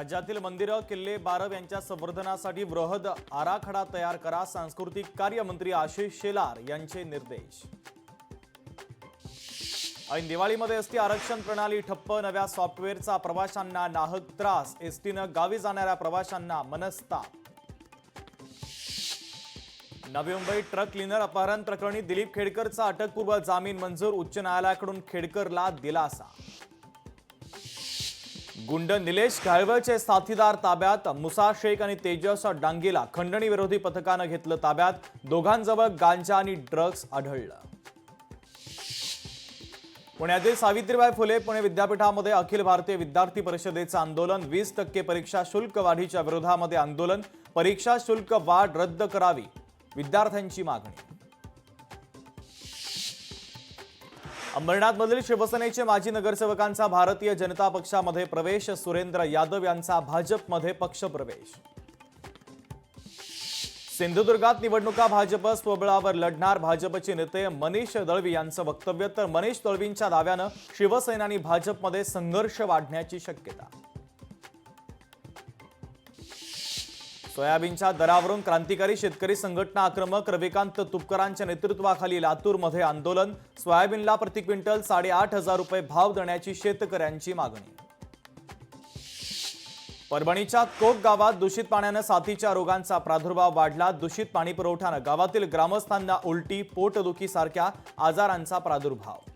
राज्यातील मंदिरं, किल्ले, बारव यांच्या संवर्धनासाठी बृहद आराखडा तयार करा, सांस्कृतिक कार्य मंत्री आशिष शेलार यांचे निर्देश। ऐन दिवाळीमध्ये एसटी आरक्षण प्रणाली ठप्प, नव्या सॉफ्टवेअरचा प्रवाशांना नाहक त्रास, एसटीनं गावी जाणाऱ्या प्रवाशांना मनस्ताप। नवी मुंबई ट्रक क्लीनर अपहरण प्रकरणी दिलीप खेडकरचा अटकपूर्व जामीन मंजूर, उच्च न्यायालयाकडून खेडकरला दिलासा। गुंड निलेश घाळवळचे साथीदार ताब्यात, मुसा शेख आणि तेजस डांगेला खंडणी विरोधी पथकानं घेतलं ताब्यात, दोघांजवळ गांजा आणि ड्रग्ज आढळलं। पुण्यातील सावित्रीबाई फुले पुणे विद्यापीठामध्ये अखिल भारतीय विद्यार्थी परिषदेचं आंदोलन, 20% परीक्षा शुल्क वाढीच्या विरोधामध्ये आंदोलन, परीक्षा शुल्क वाढ रद्द करावी विद्यार्थ्यांची मागणी। अंबरनाथमधील शिवसेनेचे माजी नगरसेवकांचा भारतीय जनता पक्षामध्ये प्रवेश, सुरेंद्र यादव यांचा भाजपमध्ये पक्षप्रवेश। सिंधुदुर्गात निवडणुका भाजप स्वबळावर लढणार, भाजपचे नेते मनीष दळवी यांचं वक्तव्य, तर मनीष दळवींच्या दाव्यानं शिवसेना आणि भाजपमध्ये संघर्ष वाढण्याची शक्यता। सोयाबीनच्या दरावरून क्रांतिकारी शेतकरी संघटना आक्रमक, रविकांत तुपकरांच्या नेतृत्वाखाली लातूरमध्ये आंदोलन, सोयाबीनला प्रति क्विंटल 8,500 रुपये भाव देण्याची शेतकऱ्यांची मागणी। परभणीच्या कोक गावात दूषित पाण्यानं साथीच्या रोगांचा प्रादुर्भाव वाढला, दूषित पाणी पुरवठ्यानं गावातील ग्रामस्थांना उलटी, पोटदुखी सारख्या आजारांचा प्रादुर्भाव।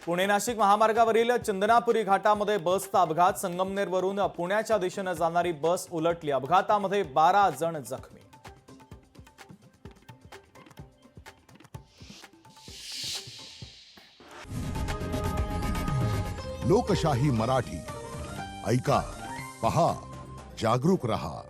पुणे नाशिक महामार्गावरील चंदनापुरी घाटामध्ये बसचा अपघात, संगमनेरवरून पुण्याच्या दिशेने जाणारी बस उलटली, अपघातामध्ये 12 जण जखमी। लोकशाही मराठी ऐका, पहा, जागरूक रहा।